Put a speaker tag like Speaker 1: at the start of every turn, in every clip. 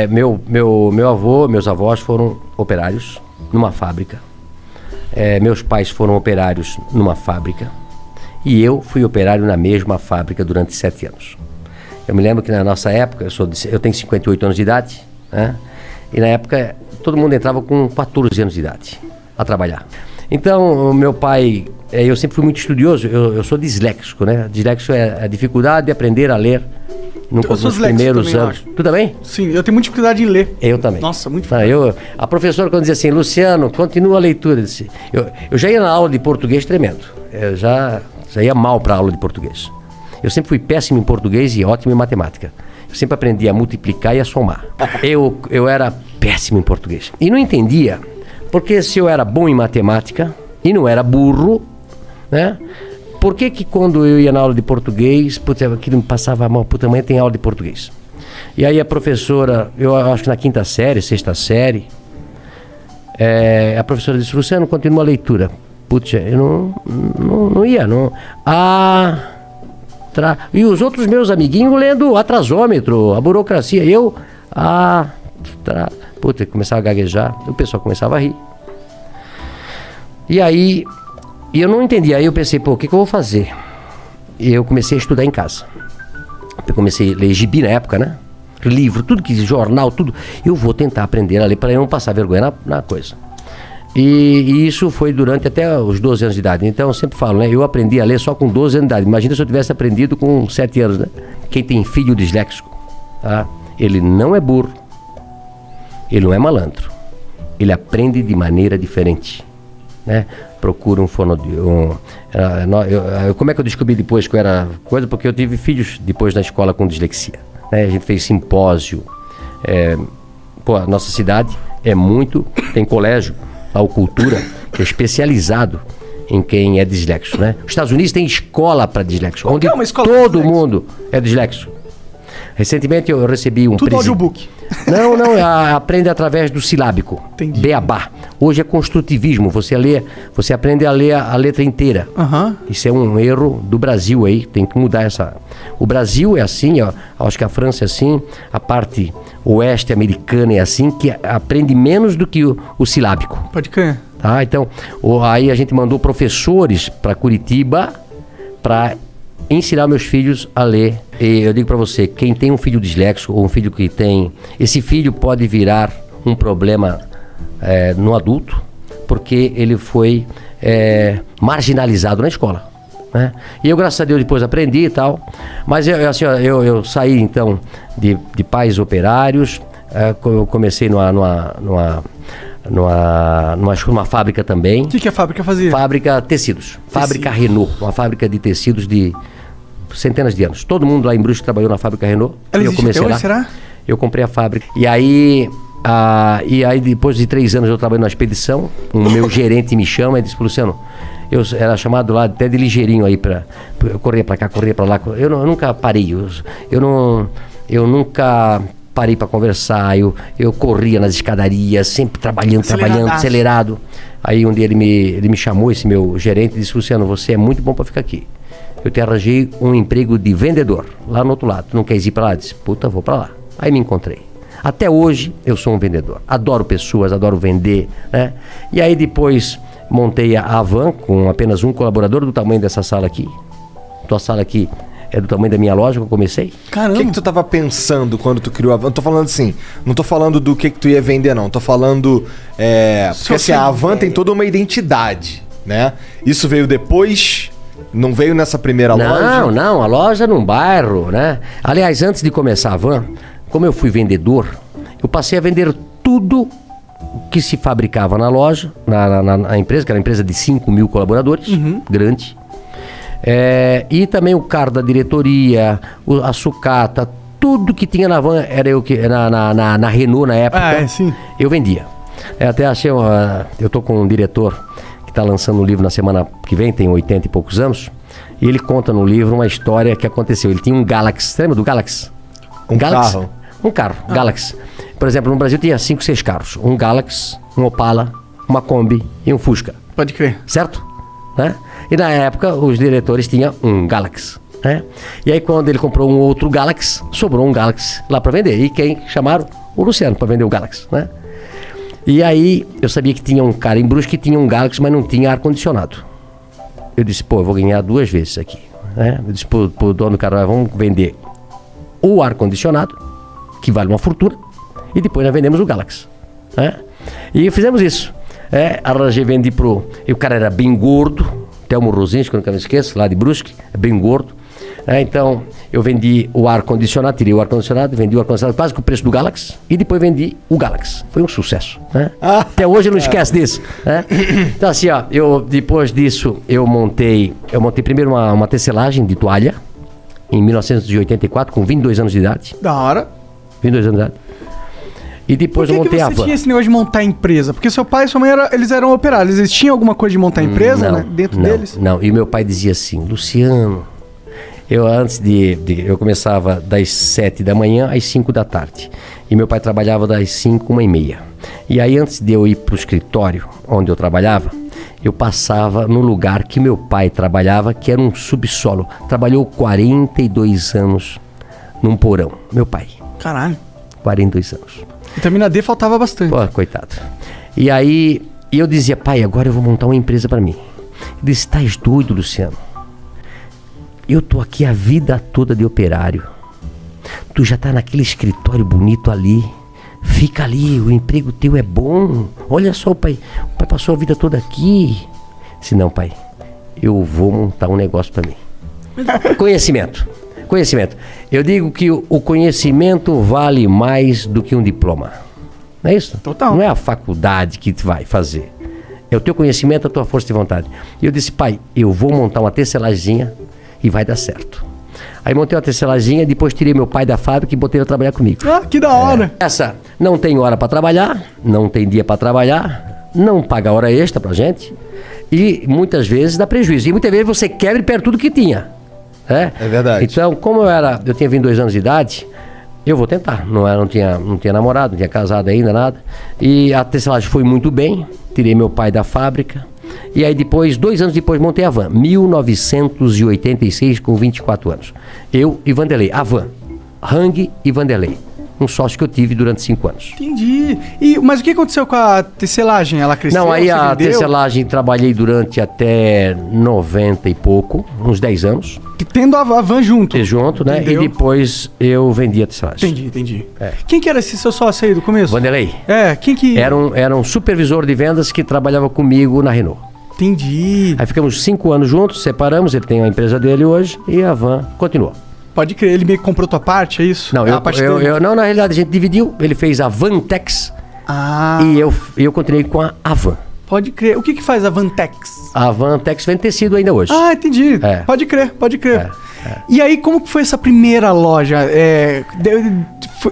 Speaker 1: Meu avô, meus avós foram operários numa fábrica. Meus pais foram operários numa fábrica. E eu fui operário na mesma fábrica durante 7 anos. Eu me lembro que na nossa época, eu tenho 58 anos de idade, né? E na época todo mundo entrava com 14 anos de idade a trabalhar. Então, o meu pai, eu sempre fui muito estudioso, eu sou disléxico, né? Disléxico é a dificuldade de aprender a ler nos primeiros
Speaker 2: também,
Speaker 1: anos. Tu também?
Speaker 2: Sim, eu tenho muita dificuldade em ler.
Speaker 1: Eu também.
Speaker 2: Nossa, muito
Speaker 1: difícil. A professora, quando dizia assim, Luciano, continua a leitura. Eu já ia na aula de português tremendo. Eu já ia mal para a aula de português. Eu sempre fui péssimo em português e ótimo em matemática. Eu sempre aprendi a multiplicar e a somar. Eu era péssimo em português. E não entendia, porque se eu era bom em matemática e não era burro, né? Por que quando eu ia na aula de português, aquilo me passava mal, amanhã tem aula de português. E aí a professora, eu acho que na 5ª série, 6ª série, a professora disse, Luciano, continua a leitura. Eu não ia, não. E os outros meus amiguinhos lendo o atrasômetro, a burocracia. Começava a gaguejar, o pessoal começava a rir. E aí, eu não entendia. Aí eu pensei, o que eu vou fazer? E eu comecei a estudar em casa. Eu comecei a ler gibi na época, né? Livro, tudo que jornal, tudo. Eu vou tentar aprender a ler para eu não passar vergonha na coisa. E isso foi durante até os 12 anos de idade. Então eu sempre falo, né? Eu aprendi a ler só com 12 anos de idade. Imagina se eu tivesse aprendido com 7 anos, né? Quem tem filho disléxico, tá? Ele não é burro, ele não é malandro. Ele aprende de maneira diferente, né? Procura um fonoaudiólogo. Como é que eu descobri depois que eu era coisa? Porque eu tive filhos depois na escola com dislexia, né? A gente fez simpósio. A nossa cidade tem colégio, a cultura, que é especializado em quem é disléxico, né? Os Estados Unidos tem escola para disléxico, onde todo mundo é disléxico. Recentemente eu recebi um
Speaker 2: tudo audiobook.
Speaker 1: Não, aprende através do silábico. Entendi. Beabá. Hoje é construtivismo, você aprende a ler a letra inteira. Isso é um erro do Brasil aí, tem que mudar essa. O Brasil é assim, acho que a França é assim, a parte oeste americana é assim, que aprende menos do que o silábico.
Speaker 2: Pode crer.
Speaker 1: Tá? Então, aí a gente mandou professores para Curitiba para ensinar meus filhos a ler. E eu digo para você, quem tem um filho disléxico ou um filho que tem, esse filho pode virar um problema no adulto, porque ele foi marginalizado na escola, né? E eu, graças a Deus, depois aprendi e tal. Mas eu saí então de pais operários. Eu comecei numa fábrica também. O
Speaker 2: que a fábrica fazia?
Speaker 1: Fábrica tecidos. Fábrica Renault, uma fábrica de tecidos de centenas de anos. Todo mundo lá em Brusque trabalhou na fábrica Renault.
Speaker 2: Ela existe até hoje, será?
Speaker 1: Eu comprei a fábrica. E aí depois de 3 anos eu trabalhei na expedição. O meu gerente me chama e disse, Luciano, eu era chamado lá até de ligeirinho aí eu corria para cá, corria para lá. Eu nunca parei. Eu nunca parei para conversar, eu corria nas escadarias, sempre trabalhando, acelerado. Aí um dia ele me chamou, esse meu gerente, e disse, Luciano, você é muito bom para ficar aqui. Eu te arranjei um emprego de vendedor, lá no outro lado. Tu não queres ir para lá? Eu disse, vou para lá. Aí me encontrei. Até hoje eu sou um vendedor. Adoro pessoas, adoro vender, né? E aí depois montei a Van com apenas um colaborador do tamanho dessa sala aqui. Tua sala aqui é do tamanho da minha loja que eu comecei.
Speaker 3: Caramba! O que tu tava pensando quando tu criou a Van? Tô falando assim, não tô falando do que tu ia vender, não. Tô falando... porque assim, a Van tem toda uma identidade, né? Isso veio depois... Não veio nessa primeira loja?
Speaker 1: Não, a loja num bairro, né? Aliás, antes de começar a Van, como eu fui vendedor, eu passei a vender tudo que se fabricava na loja, na empresa, que era uma empresa de 5.000 colaboradores, grande. E também o carro da diretoria, a sucata, tudo que tinha na Van, era eu que na Renault na época,
Speaker 2: sim.
Speaker 1: Eu vendia. Até achei, eu tô com um diretor que está lançando um livro na semana que vem, tem 80 e poucos anos, e ele conta no livro uma história que aconteceu. Ele tinha um Galaxy, você lembra do Galaxy?
Speaker 3: Carro?
Speaker 1: Um carro, Galaxy. Por exemplo, no Brasil tinha 5, 6 carros. Um Galaxy, um Opala, uma Kombi e um Fusca.
Speaker 2: Pode crer.
Speaker 1: Certo? Né? E na época os diretores tinham um Galaxy. né? E aí quando ele comprou um outro Galaxy, sobrou um Galaxy lá para vender. E quem chamaram? O Luciano para vender o Galaxy, né? E aí eu sabia que tinha um cara em Brusque que tinha um Galaxy, mas não tinha ar-condicionado. Eu disse, pô, eu vou ganhar 2 vezes aqui, né? Eu disse pro dono do cara, vamos vender o ar-condicionado, que vale uma fortuna, e depois nós vendemos o Galaxy, né? E fizemos isso. Arranjei, vendi e o cara era bem gordo, Telmo Rosinski, que eu nunca me esqueço, lá de Brusque, bem gordo. Então, eu vendi o ar-condicionado, tirei o ar-condicionado, vendi o ar-condicionado quase com o preço do Galaxy, e depois vendi o Galaxy. Foi um sucesso, né? Até hoje eu não esqueço disso, né? Então, assim, ó, depois disso, eu montei primeiro uma tecelagem de toalha, em 1984, com 22 anos de idade.
Speaker 2: Da hora.
Speaker 1: 22 anos de idade. E depois eu montei a van. Por que
Speaker 2: você tinha esse negócio de montar empresa? Porque seu pai e sua mãe eles eram operários. Eles tinham alguma coisa de montar empresa, né? Dentro deles?
Speaker 1: Não, e meu pai dizia assim, Luciano, eu começava das 7 da manhã às 5 da tarde. E meu pai trabalhava das 5, 1h30. E aí antes de eu ir pro escritório onde eu trabalhava, eu passava no lugar que meu pai trabalhava, que era um subsolo. Trabalhou 42 anos num porão. Meu pai.
Speaker 2: Caralho.
Speaker 1: 42 anos.
Speaker 2: Vitamina D faltava bastante.
Speaker 1: Pô, coitado. E aí eu dizia, pai, agora eu vou montar uma empresa pra mim. Ele disse, estás doido, Luciano? Eu tô aqui a vida toda de operário. Tu já tá naquele escritório bonito ali. Fica ali, o emprego teu é bom. Olha só, o pai passou a vida toda aqui. Disse, não, pai, eu vou montar um negócio pra mim. Conhecimento. Eu digo que o conhecimento vale mais do que um diploma. Não é isso?
Speaker 2: Total.
Speaker 1: Não é a faculdade que vai fazer. É o teu conhecimento, a tua força de vontade. E eu disse, pai, eu vou montar uma tecelagemzinha e vai dar certo. Aí montei uma tecelagemzinha, depois tirei meu pai da fábrica e botei ele a trabalhar comigo.
Speaker 2: Ah, que da hora.
Speaker 1: Essa não tem hora para trabalhar, não tem dia para trabalhar, não paga hora extra pra gente e muitas vezes dá prejuízo. E muitas vezes você quebra e perde tudo que tinha. É
Speaker 3: verdade.
Speaker 1: Então, como eu tinha 22 anos de idade, eu vou tentar. Não tinha namorado, não tinha casado ainda, nada. E a tecelagem foi muito bem. Tirei meu pai da fábrica. E aí depois, 2 anos depois, montei a van. 1986, com 24 anos. Eu e Vanderlei. A van. Hang e Vanderlei. Um sócio que eu tive durante 5 anos.
Speaker 2: Entendi. Mas o que aconteceu com a tecelagem? Ela cresceu?
Speaker 1: Não, aí a tecelagem trabalhei durante até 90 e pouco, uns 10 anos.
Speaker 2: Tendo a van junto.
Speaker 1: Junto, né? Entendeu? E depois eu vendi a tecelagem.
Speaker 2: Entendi. Quem que era esse seu sócio aí do começo?
Speaker 1: Vanderlei.
Speaker 2: Quem que...
Speaker 1: Era um supervisor de vendas que trabalhava comigo na Renault.
Speaker 2: Entendi.
Speaker 1: Aí ficamos 5 anos juntos, separamos, ele tem a empresa dele hoje e a van continuou.
Speaker 2: Pode crer, ele meio que comprou tua parte, é isso?
Speaker 1: Não, não, na realidade a gente dividiu, ele fez a Vantex e eu continuei com a Van.
Speaker 2: Pode crer. O que faz a Vantex? A
Speaker 1: Vantex vende tecido ainda hoje.
Speaker 2: Ah, entendi. Pode crer. E aí, como que foi essa primeira loja?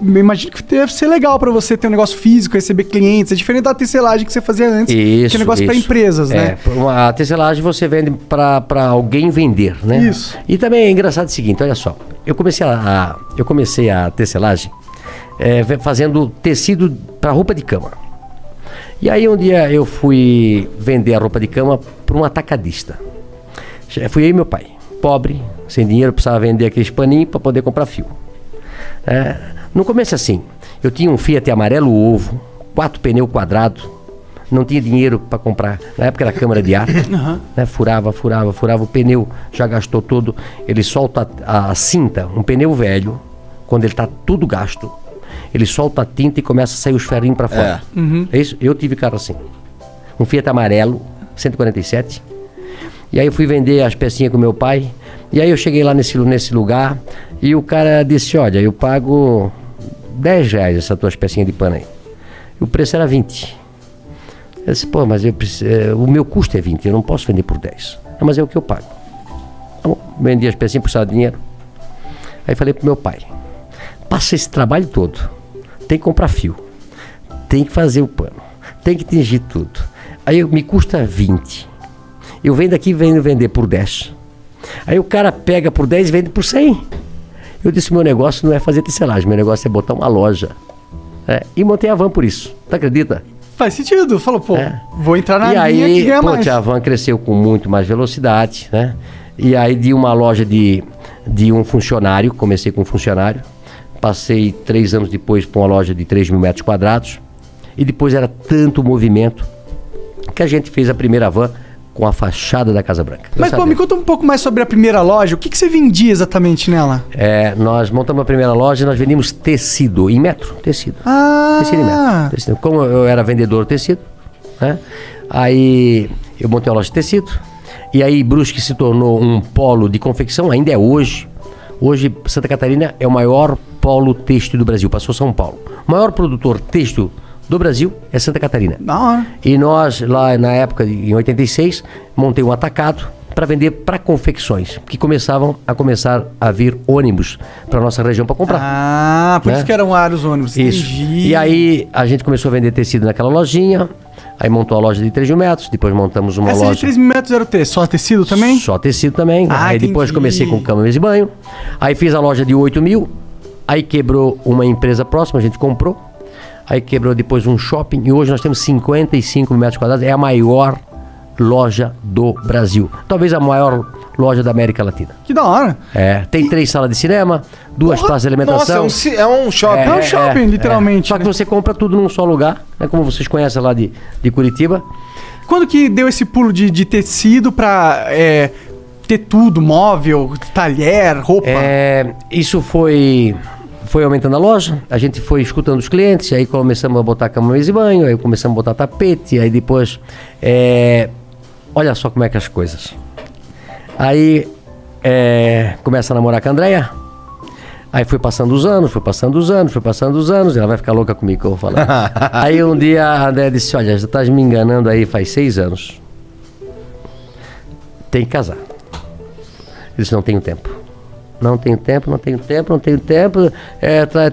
Speaker 2: Me imagino que deve ser legal pra você ter um negócio físico, receber clientes. É diferente da tecelagem que você fazia antes.
Speaker 1: Isso,
Speaker 2: que é negócio pra empresas, né?
Speaker 1: A tecelagem você vende pra alguém vender, né?
Speaker 2: Isso.
Speaker 1: E também é engraçado o seguinte, olha só. Eu comecei a tecelagem fazendo tecido pra roupa de cama. E aí um dia eu fui vender a roupa de cama para um atacadista. Fui eu e meu pai, pobre, sem dinheiro, precisava vender aqueles paninhos para poder comprar fio. No começo assim, eu tinha um Fiat amarelo ovo, 4 pneus quadrados, não tinha dinheiro para comprar, na época era câmara de ar, né? Furava, o pneu já gastou todo, ele solta a cinta, um pneu velho, quando ele está tudo gasto, ele solta a tinta e começa a sair os ferrinhos para fora. É isso? Eu tive carro assim. Um Fiat amarelo, 147. E aí eu fui vender as pecinhas com meu pai. E aí eu cheguei lá nesse lugar e o cara disse, olha, eu pago R$10 essas tuas pecinhas de pano aí. E o preço era 20. Eu disse, pô, mas o meu custo é 20, eu não posso vender por 10. Mas é o que eu pago. Tá bom, vendi as pecinhas, precisava de dinheiro. Aí falei pro meu pai, passa esse trabalho todo, tem que comprar fio, tem que fazer o pano, tem que tingir tudo. Aí me custa 20. Eu venho daqui e venho vender por 10. Aí o cara pega por 10 e vende por 100. Eu disse, meu negócio não é fazer tecelagem, meu negócio é botar uma loja. E montei a van por isso. Tu acredita?
Speaker 2: Faz sentido. Falou, pô, vou entrar na linha que ganha mais.
Speaker 1: A van cresceu com muito mais velocidade, né? E aí de uma loja de de um funcionário, comecei com um funcionário, passei 3 anos depois para uma loja de 3 mil metros quadrados, e depois era tanto movimento que a gente fez a primeira van com a fachada da Casa Branca.
Speaker 2: Mas, pô, me conta um pouco mais sobre a primeira loja. O que você vendia exatamente nela?
Speaker 1: Nós montamos a primeira loja e nós vendíamos tecido em metro, tecido. Tecido em metro. Tecido. Como eu era vendedor de tecido, né? Aí eu montei uma loja de tecido, e aí Brusque se tornou um polo de confecção, ainda é hoje. Hoje Santa Catarina é o maior polo têxtil do Brasil, passou São Paulo. O maior produtor têxtil do Brasil é Santa Catarina.
Speaker 2: Da hora.
Speaker 1: E nós, lá na época, em 86, montei um atacado para vender para confecções, que começaram a vir ônibus para nossa região para comprar.
Speaker 2: Por isso que eram vários ônibus.
Speaker 1: Isso.
Speaker 2: Entendi.
Speaker 1: E aí a gente começou a vender tecido naquela lojinha, aí montou a loja de 3 mil metros, depois montamos uma
Speaker 2: Essa
Speaker 1: loja...
Speaker 2: de 3 mil metros era o quê? Só tecido também?
Speaker 1: Só tecido também. Aí depois
Speaker 2: entendi.
Speaker 1: comecei com cama, mesa e banho. Aí fiz a loja de 8 mil, aí quebrou uma empresa próxima, a gente comprou. Aí quebrou depois um shopping e hoje nós temos 55 mil metros quadrados. É a maior loja do Brasil. Talvez a maior loja da América Latina.
Speaker 2: Que da hora.
Speaker 1: Tem 3 salas de cinema, 2 praças de alimentação.
Speaker 3: Nossa, é um shopping.
Speaker 2: É um shopping, literalmente.
Speaker 1: Só que você compra tudo num só lugar, né? Como vocês conhecem lá de Curitiba.
Speaker 2: Quando que deu esse pulo de tecido pra ter tudo, móvel, talher, roupa?
Speaker 1: Isso foi aumentando a loja, a gente foi escutando os clientes, aí começamos a botar cama, mesa e banho, aí começamos a botar tapete, aí depois... olha só como é que as coisas. Aí começa a namorar com a Andréia, aí foi passando os anos, ela vai ficar louca comigo que eu vou falar. Aí um dia a Andréia disse, olha, já estás me enganando aí faz 6 anos. Tem que casar. Eu disse, não tenho tempo. Não tenho tempo.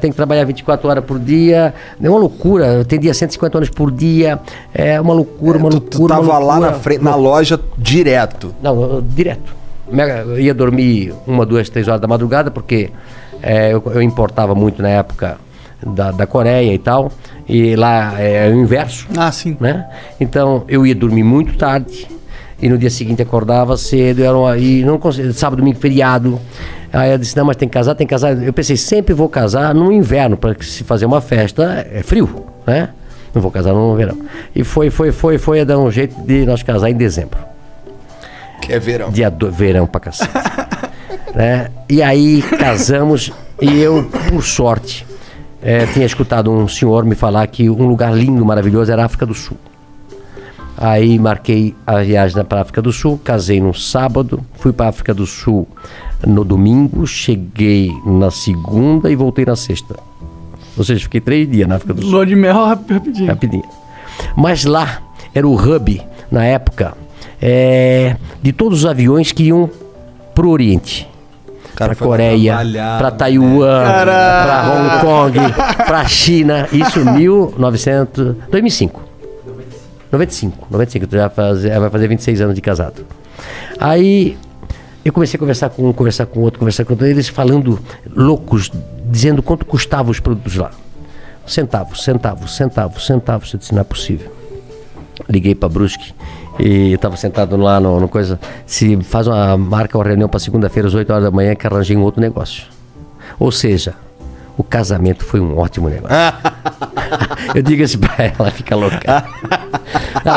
Speaker 1: Tem que trabalhar 24 horas por dia. É uma loucura. Eu atendia 150 horas por dia. É uma loucura,
Speaker 3: Tu tava lá na frente, na loja direto.
Speaker 1: Não, direto. Eu ia dormir 1, 2, 3 horas da madrugada, porque eu importava muito na época da Coreia e tal. E lá é o inverso.
Speaker 2: Sim.
Speaker 1: Né? Então eu ia dormir muito tarde. E no dia seguinte acordava cedo, e não conseguia, sábado, domingo, feriado. Aí eu disse, não, mas tem que casar. Eu pensei, sempre vou casar no inverno, para se fazer uma festa, é frio, né? Não vou casar no verão. E foi a dar um jeito de nós casar em dezembro.
Speaker 3: Que é verão.
Speaker 1: Verão pra cacete. Né? E aí casamos, e eu, por sorte, tinha escutado um senhor me falar que um lugar lindo, maravilhoso, era a África do Sul. Aí marquei a viagem para a África do Sul, casei no sábado, fui para a África do Sul no domingo, cheguei na segunda e voltei na sexta. Ou seja, fiquei 3 dias na África do Sul.
Speaker 2: Lua de mel rapidinho.
Speaker 1: Mas lá era o hub, na época, de todos os aviões que iam para o Oriente. Para Coreia, para Taiwan, para Hong Kong, para China. Isso em 2005. 95, vai fazer 26 anos de casado. Aí eu comecei a conversar com outro, eles falando loucos, dizendo quanto custavam os produtos lá. Centavos. Eu disse, não é possível. Liguei para Brusque e estava sentado lá no coisa. Marca uma reunião para segunda-feira às 8 horas da manhã que arranjei um outro negócio. Ou seja, o casamento foi um ótimo negócio. Eu digo assim pra ela, fica louca.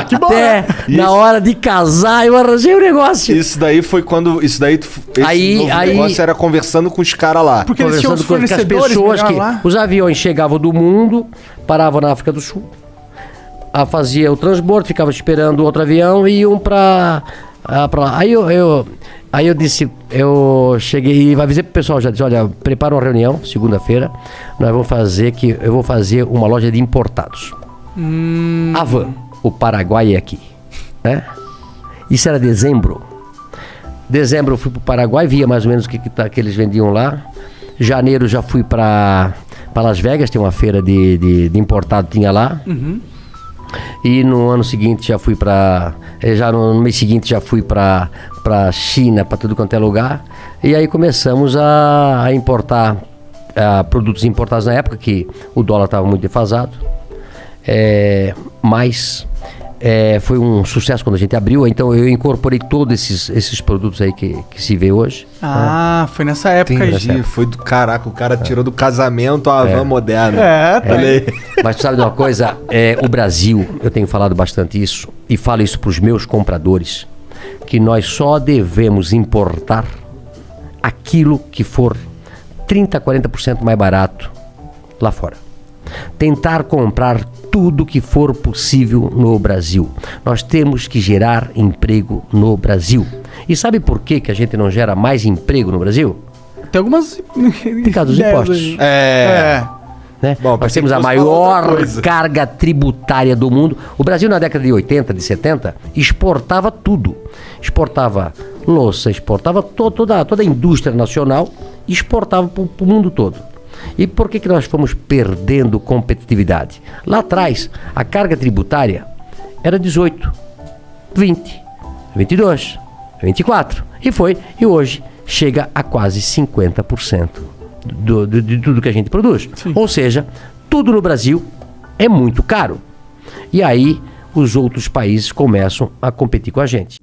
Speaker 2: Que bom,
Speaker 1: Até
Speaker 2: né?
Speaker 1: na hora de casar eu arranjei o negócio.
Speaker 3: Isso daí foi quando... Esse negócio era conversando com os caras lá.
Speaker 2: Porque eles tinham os
Speaker 1: com as
Speaker 2: fornecedores
Speaker 1: pessoas que...
Speaker 2: lá.
Speaker 1: Os aviões chegavam do mundo, paravam na África do Sul, fazia o transbordo, ficava esperando outro avião e iam pra lá. Aí eu disse, eu cheguei e avisei pro pessoal, já disse, olha, prepara uma reunião, segunda-feira, eu vou fazer uma loja de importados. A van, o Paraguai é aqui, né? Isso era dezembro. Dezembro eu fui pro Paraguai, via mais ou menos o que eles vendiam lá. Janeiro já fui para Las Vegas, tem uma feira de importado, tinha lá. E no ano seguinte já fui no mês seguinte já fui para China, para tudo quanto é lugar. E aí começamos a importar produtos importados na época, que o dólar estava muito defasado. Mas foi um sucesso quando a gente abriu, então eu incorporei todos esses produtos aí que se vê hoje.
Speaker 2: Foi nessa época aí.
Speaker 3: Entendi, foi do caraca, o cara tirou do casamento a van moderna.
Speaker 2: Tá
Speaker 3: aí.
Speaker 1: Mas tu sabe de uma coisa? O Brasil, eu tenho falado bastante isso, e falo isso para os meus compradores, que nós só devemos importar aquilo que for 30%, 40% mais barato lá fora. Tentar comprar tudo que for possível no Brasil. Nós temos que gerar emprego no Brasil. E sabe por que a gente não gera mais emprego no Brasil?
Speaker 2: Tem algumas...
Speaker 1: Por causa dos impostos. Né?
Speaker 3: Bom,
Speaker 1: nós temos a maior carga tributária do mundo. O Brasil, na década de 80, de 70, exportava tudo. Exportava louça, exportava toda a indústria nacional, exportava para o mundo todo. E por que nós fomos perdendo competitividade? Lá atrás, a carga tributária era 18, 20, 22, 24. E hoje chega a quase 50% de tudo que a gente produz. Sim. Ou seja, tudo no Brasil é muito caro. E aí os outros países começam a competir com a gente.